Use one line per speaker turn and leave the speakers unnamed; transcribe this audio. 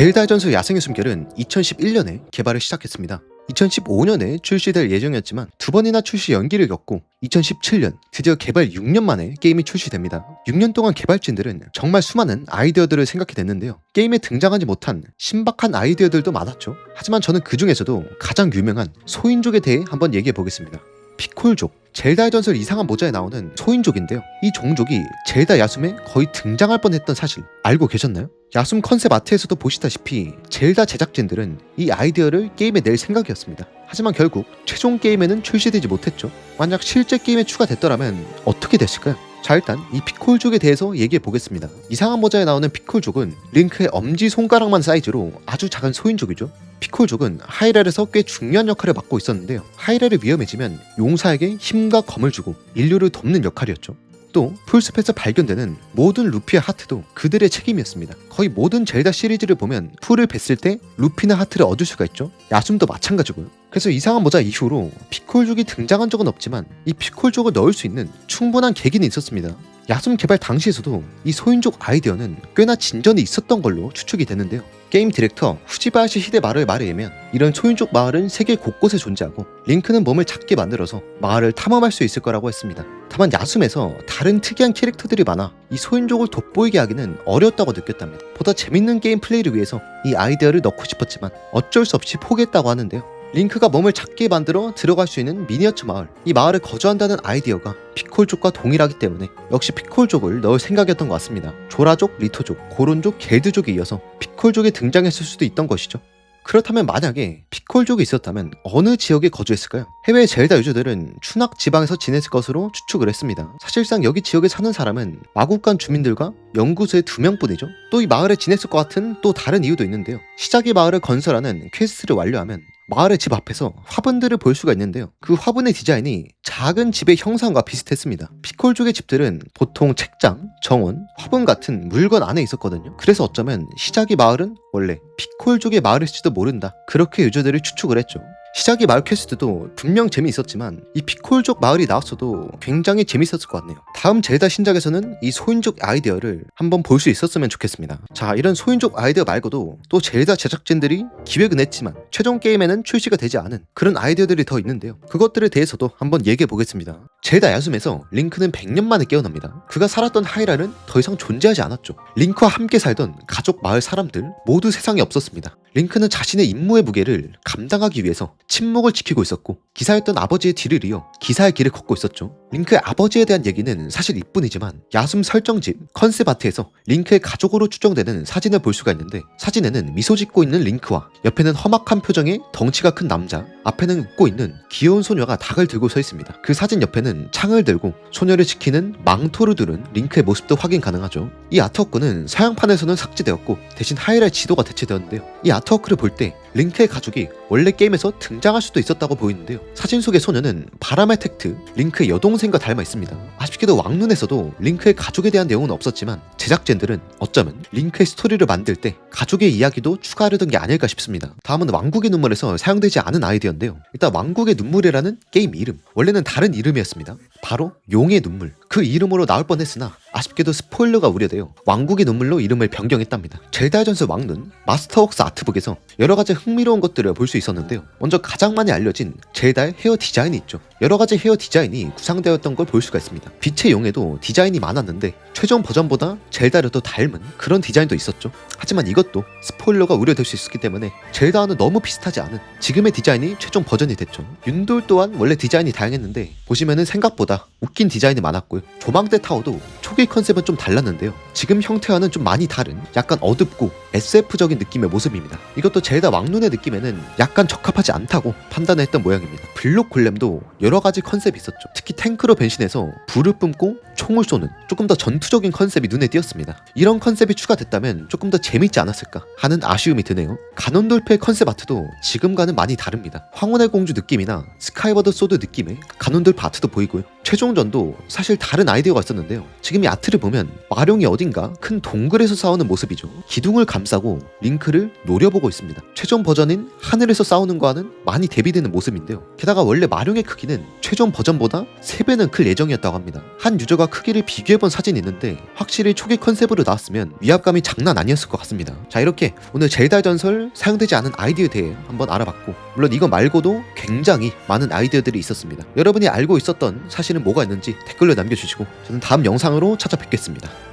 젤다의 전설 야생의 숨결은 2011년에 개발을 시작했습니다. 2015년에 출시될 예정이었지만 두 번이나 출시 연기를 겪고 2017년 드디어 개발 6년 만에 게임이 출시됩니다. 6년 동안 개발진들은 정말 수많은 아이디어들을 생각해냈는데요. 게임에 등장하지 못한 신박한 아이디어들도 많았죠. 하지만 저는 그 중에서도 가장 유명한 소인족에 대해 한번 얘기해보겠습니다. 피콜족, 젤다의 전설 이상한 모자에 나오는 소인족인데요. 이 종족이 젤다 야숨에 거의 등장할 뻔했던 사실 알고 계셨나요? 야숨 컨셉 아트에서도 보시다시피 젤다 제작진들은 이 아이디어를 게임에 낼 생각이었습니다. 하지만 결국 최종 게임에는 출시되지 못했죠. 만약 실제 게임에 추가됐더라면 어떻게 됐을까요? 자, 일단 이 피콜족에 대해서 얘기해 보겠습니다. 이상한 모자에 나오는 피콜족은 링크의 엄지손가락만 사이즈로 아주 작은 소인족이죠. 피콜족은 하이렐에서 꽤 중요한 역할을 맡고 있었는데요. 하이렐이 위험해지면 용사에게 힘과 검을 주고 인류를 돕는 역할이었죠. 또 풀숲에서 발견되는 모든 루피의 하트도 그들의 책임이었습니다. 거의 모든 젤다 시리즈를 보면 풀을 뱄을 때 루피나 하트를 얻을 수가 있죠. 야숨도 마찬가지고요. 그래서 이상한 모자 이후로 피콜족이 등장한 적은 없지만 이 피콜족을 넣을 수 있는 충분한 계기는 있었습니다. 야숨 개발 당시에서도 이 소인족 아이디어는 꽤나 진전이 있었던 걸로 추측이 되는데요. 게임 디렉터 후지바야시 히데 말에 의하면 이런 소인족 마을은 세계 곳곳에 존재하고 링크는 몸을 작게 만들어서 마을을 탐험할 수 있을 거라고 했습니다. 다만 야숨에서 다른 특이한 캐릭터들이 많아 이 소인족을 돋보이게 하기는 어려웠다고 느꼈답니다. 보다 재밌는 게임 플레이를 위해서 이 아이디어를 넣고 싶었지만 어쩔 수 없이 포기했다고 하는데요. 링크가 몸을 작게 만들어 들어갈 수 있는 미니어처 마을, 이 마을에 거주한다는 아이디어가 피콜족과 동일하기 때문에 역시 피콜족을 넣을 생각이었던 것 같습니다. 조라족, 리토족, 고론족, 겔드족에 이어서 피콜족이 등장했을 수도 있던 것이죠. 그렇다면 만약에 피콜족이 있었다면 어느 지역에 거주했을까요? 해외 젤다 유저들은 추낙 지방에서 지냈을 것으로 추측을 했습니다. 사실상 여기 지역에 사는 사람은 마국간 주민들과 연구소의 2명뿐이죠. 또 이 마을에 지냈을 것 같은 또 다른 이유도 있는데요. 시작의 마을을 건설하는 퀘스트를 완료하면 마을의 집 앞에서 화분들을 볼 수가 있는데요. 그 화분의 디자인이 작은 집의 형상과 비슷했습니다. 피콜족의 집들은 보통 책장, 정원, 화분 같은 물건 안에 있었거든요. 그래서 어쩌면 시작의 마을은 원래 피콜족의 마을일지도 모른다, 그렇게 유저들이 추측을 했죠. 시작의 마을 퀘스트도 분명 재미있었지만 이 피콜족 마을이 나왔어도 굉장히 재밌었을 것 같네요. 다음 젤다 신작에서는 이 소인족 아이디어를 한번 볼 수 있었으면 좋겠습니다. 자, 이런 소인족 아이디어 말고도 또 젤다 제작진들이 기획은 했지만 최종 게임에는 출시가 되지 않은 그런 아이디어들이 더 있는데요. 그것들에 대해서도 한번 얘기해 보겠습니다. 젤다 야숨에서 링크는 100년 만에 깨어납니다. 그가 살았던 하이랄은 더 이상 존재하지 않았죠. 링크와 함께 살던 가족 마을 사람들 모두 세상에 없었습니다. 링크는 자신의 임무의 무게를 감당하기 위해서 침묵을 지키고 있었고 기사였던 아버지의 뒤를 이어 기사의 길을 걷고 있었죠. 링크의 아버지에 대한 얘기는 사실 이뿐이지만 야숨 설정집 컨셉 아트에서 링크의 가족으로 추정되는 사진을 볼 수가 있는데, 사진에는 미소 짓고 있는 링크와 옆에는 험악한 표정의 덩치가 큰 남자, 앞에는 웃고 있는 귀여운 소녀가 닭을 들고 서 있습니다. 그 사진 옆에는 창을 들고 소녀를 지키는 망토를 두른 링크의 모습도 확인 가능하죠. 이 아트워크는 서양판에서는 삭제되었고 대신 하이라이트 지도가 대체되었는데요. 이 아트워크를 볼 때 링크의 가족이 원래 게임에서 등장할 수도 있었다고 보이는데요. 사진 속의 소녀는 바람의 텍트, 링크의 여동생과 닮아 있습니다. 아쉽게도 왕눈에서도 링크의 가족에 대한 내용은 없었지만 제작진들은 어쩌면 링크의 스토리를 만들 때 가족의 이야기도 추가하려던 게 아닐까 싶습니다. 다음은 왕국의 눈물에서 사용되지 않은 아이디어인데요. 일단 왕국의 눈물이라는 게임 이름, 원래는 다른 이름이었습니다. 바로 용의 눈물, 그 이름으로 나올 뻔했으나 아쉽게도 스포일러가 우려되어 왕국의 눈물로 이름을 변경했답니다. 젤다의 전설 왕눈 마스터웍스 아트북에서 여러가지 흥미로운 것들을 볼 수 있었는데요. 먼저 가장 많이 알려진 젤다의 헤어 디자인이 있죠. 여러가지 헤어 디자인이 구상되었던 걸 볼 수가 있습니다. 빛의 용에도 디자인이 많았는데 최종 버전보다 젤다를 더 닮은 그런 디자인도 있었죠. 하지만 이것도 스포일러가 우려될 수 있었기 때문에 젤다와는 너무 비슷하지 않은 지금의 디자인이 최종 버전이 됐죠. 윤돌 또한 원래 디자인이 다양했는데 보시면은 생각보다 웃긴 디자인이 많았고요. 조망대 타워도 초기 컨셉은 좀 달랐는데요. 지금 형태와는 좀 많이 다른 약간 어둡고 SF적인 느낌의 모습입니다. 이것도 젤다 왕눈의 느낌에는 약간 적합하지 않다고 판단했던 모양입니다. 블록 골렘도 여러가지 컨셉이 있었죠. 특히 탱크로 변신해서 불을 뿜고 총을 쏘는 조금 더 전투적인 컨셉이 눈에 띄었습니다. 이런 컨셉이 추가됐다면 조금 더 재밌지 않았을까 하는 아쉬움이 드네요. 가논돌프의 컨셉 아트도 지금과는 많이 다릅니다. 황혼의 공주 느낌이나 스카이워드 소드 느낌의 가논돌프 아트도 보이고요. 최종전도 사실 다른 아이디어가 있었는데요. 지금 이 아트를 보면 마룡이 어딘가 큰 동굴에서 싸우는 모습이죠. 기둥을 감싸고 링크를 노려보고 있습니다. 최종 버전인 하늘에서 싸우는 거와는 많이 대비되는 모습인데요. 게다가 원래 마룡의 크기는 최종 버전보다 3배는 클 예정이었다고 합니다. 한 유저가 크기를 비교해본 사진이 있는데 확실히 초기 컨셉으로 나왔으면 위압감이 장난 아니었을 것 같습니다. 자, 이렇게 오늘 젤다 전설 사용되지 않은 아이디어에 대해 한번 알아봤고, 물론 이거 말고도 굉장히 많은 아이디어들이 있었습니다. 여러분이 알고 있었던 사실은 뭐가 있는지 댓글로 남겨주시고 저는 다음 영상으로 찾아뵙겠습니다.